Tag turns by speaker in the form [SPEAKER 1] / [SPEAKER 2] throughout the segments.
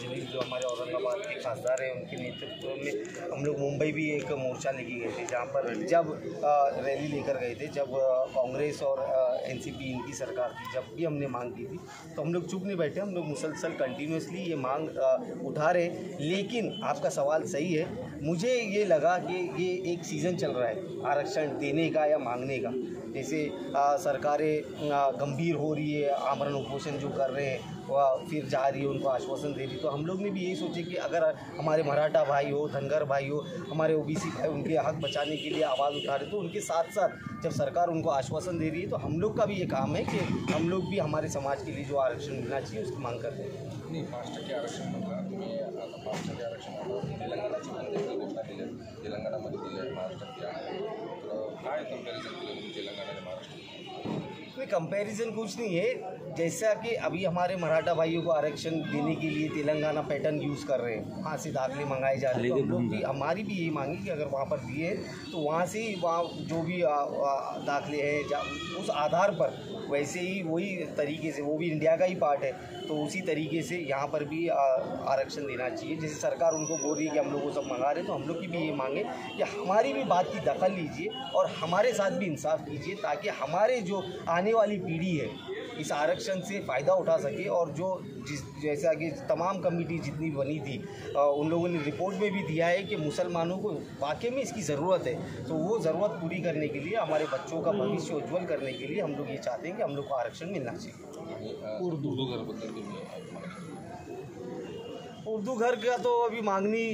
[SPEAKER 1] जलील जो हमारे औरंगाबाद के खासदार हैं, उनके नेतृत्व में हम लोग मुंबई भी एक मोर्चा लेके गए थे, जहाँ पर जब रैली लेकर गए थे, जब कांग्रेस और एनसीपी इनकी सरकार थी, जब भी हमने मांग की थी तो हम लोग चुप नहीं बैठे, हम लोग मुसलसल कंटिन्यूसली ये मांग उठा रहे। लेकिन आपका सवाल सही है, मुझे ये लगा कि ये एक सीज़न चल रहा है आरक्षण देने का या मांगने का। जैसे सरकारें गंभीर हो रही है, आमरण उपोषण जो कर रहे हैं वह फिर जा रही है, उनको आश्वासन दे रही, तो हम लोग ने भी यही सोचे कि अगर हमारे मराठा भाई हो, धनगर भाई हो, हमारे ओबीसी भाई उनके हक बचाने के लिए आवाज़ उठा रहे, तो उनके साथ साथ जब सरकार उनको आश्वासन दे रही है तो हम लोग का भी ये काम है कि हम लोग भी हमारे समाज के लिए जो आरक्षण मिलना चाहिए उसकी मांग करते हैं।
[SPEAKER 2] नाही 5% आरक्षण म्हटलं तुम्ही, आता 5% आरक्षण तेलंगणाची पण देखील घोषणा दिली आहे, तेलंगणामध्ये दिली आहे 5% आहे, तर काय कंपॅरिझन केलं तुम्ही तेलंगणा आणि महाराष्ट्र?
[SPEAKER 1] कोई कंपैरिजन कुछ नहीं है, जैसा कि अभी हमारे मराठा भाइयों को आरक्षण देने के लिए तेलंगाना पैटर्न यूज़ कर रहे हैं, वहाँ से दाखिले मंगाए जा रहे हैं, तो हम लोग भी, हमारी भी यही मांगी कि अगर वहाँ पर दिए तो वहाँ से ही वहाँ जो भी दाखिले हैं उस आधार पर वैसे ही वही तरीके से, वो भी इंडिया का ही पार्ट है, तो उसी तरीके से यहाँ पर भी आरक्षण देना चाहिए। जैसे सरकार उनको बोल रही है कि हम लोग वो सब मंगा रहे हैं, तो हम लोग की भी ये मांगे कि हमारी भी बात की दखल लीजिए और हमारे साथ भी इंसाफ कीजिए, ताकि हमारे जो आने वाली पीढ़ी है इस आरक्षण से फ़ायदा उठा सके। और जो जैसा कि तमाम कमेटी जितनी बनी थी उन लोगों ने रिपोर्ट में भी दिया है कि मुसलमानों को वाकई में इसकी ज़रूरत है, तो वो ज़रूरत पूरी करने के लिए, हमारे बच्चों का भविष्य उज्ज्वल करने के लिए हम लोग ये चाहते हैं कि हम लोग को आरक्षण मिलना चाहिए। उर्दू घर का तो अभी मांगनी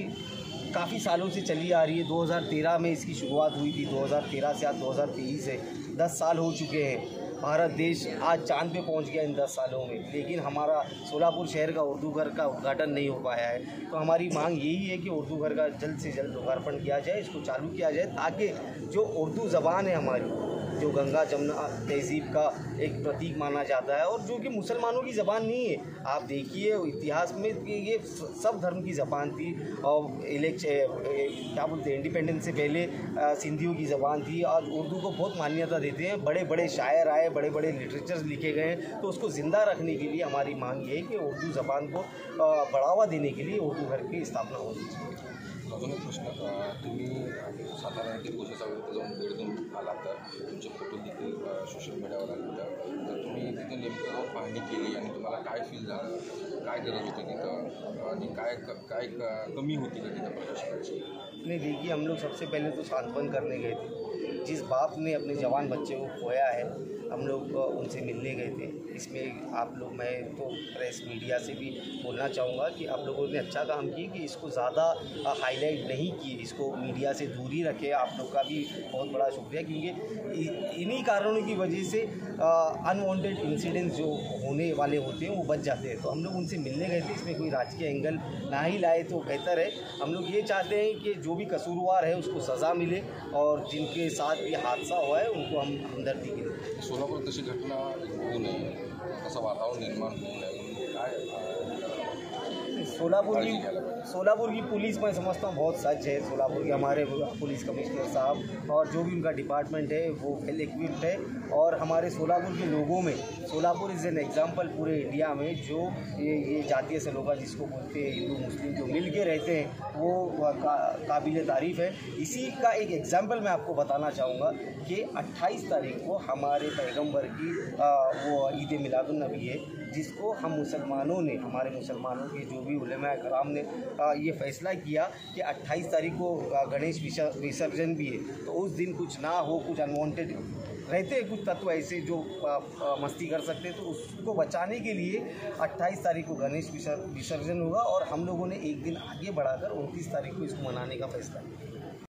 [SPEAKER 1] काफ़ी सालों से चली आ रही है। 2013 में इसकी शुरुआत हुई थी, 2013 से आज 2023 है, 10 साल हो चुके हैं। भारत देश आज चांद पे पहुंच गया इन 10 सालों में, लेकिन हमारा सोलापुर शहर का उर्दू घर का उद्घाटन नहीं हो पाया है। तो हमारी मांग यही है कि उर्दू घर का जल्द से जल्द लोकार्पण किया जाए, इसको चालू किया जाए, ताकि जो उर्दू ज़बान है हमारी, जो गंगा जमुना तहज़ीब का एक प्रतीक माना जाता है और जो कि मुसलमानों की ज़बान नहीं है। आप देखिए इतिहास में कि ये सब धर्म की ज़बान थी, और क्या बोलते हैं, इंडिपेंडेंस से पहले सिंधियों की ज़बान थी। आज उर्दू को बहुत मान्यता देते हैं, बड़े बड़े शायर आए, बड़े बड़े लिटरेचर्स लिखे गए, तो उसको ज़िंदा रखने के लिए हमारी मांग ये है कि उर्दू ज़बान को बढ़ावा देने के लिए उर्दू घर की स्थापना होनी चाहिए।
[SPEAKER 2] अजून एक प्रश्न, तुम्ही सातारा येथील गोसेचा विरुद्ध जाऊन भेट देऊन आला, तर तुमचे फोटो देखील सोशल मीडियावर आले होते, तर तुम्ही तिथे नेमकं जाऊन पाहणी केली आणि तुम्हाला काय फील झालं, काय गरज होती तिथं आणि काय कमी होती का तिथं प्रशासनाची?
[SPEAKER 1] नहीं, देखिए हम लोग सबसे पहले तो सांत्वन करने गए थे। जिस बाप ने अपने जवान बच्चे को खोया है, हम लोग उनसे मिलने गए थे। इसमें आप लोग, मैं तो प्रेस मीडिया से भी बोलना चाहूँगा कि आप लोगों ने अच्छा काम किया कि इसको ज़्यादा हाईलाइट नहीं किए, इसको मीडिया से दूरी रखे। आप लोग का भी बहुत बड़ा शुक्रिया, क्योंकि इन्हीं कारणों की वजह से अनवांटेड इंसिडेंट्स जो होने वाले होते हैं वो बच जाते हैं। तो हम लोग उनसे मिलने गए थे, इसमें कोई राजकीय एंगल ना ही लाए तो बेहतर है। हम लोग ये चाहते हैं कि जो भी कसूरवार है उसको सज़ा मिले, और जिनके साथ ये हादसा हुआ है उनको हम हमदर्दी के लिए।
[SPEAKER 2] सोलापूर तशी घटना होऊ नये, तसं वातावरण निर्माण होऊ नये म्हणून काय
[SPEAKER 1] सोलापुर की पुलिस मैं समझता हूँ बहुत सच है। सोलापुर के हमारे पुलिस कमिश्नर साहब और जो भी उनका डिपार्टमेंट है वो वेल इक्विप्ड है, और हमारे सोलापुर के लोगों में, सोलापुर इज़ एन एग्जाम्पल पूरे इंडिया में, जो ये जातीय सलोखा जिसको बोलते हैं, हिंदू मुस्लिम जो मिल के रहते हैं, वो काबिल तारीफ़ है। इसी का एक एग्जाम्पल मैं आपको बताना चाहूँगा कि 28 तारीख को हमारे पैगम्बर की वो ईद मिलादुन नबी है, जिसको हम मुसलमानों ने, हमारे मुसलमानों के जो भी उलेमा कराम ने ये फ़ैसला किया कि 28 तारीख को गणेश विसर्जन भी है, तो उस दिन कुछ ना हो, कुछ अनवांटेड रहते हैं कुछ तत्व ऐसे जो मस्ती कर सकते हैं, तो उसको बचाने के लिए 28 तारीख को गणेश विसर्जन होगा, और हम लोगों ने एक दिन आगे बढ़ाकर 29 तारीख को इसको मनाने का फैसला किया।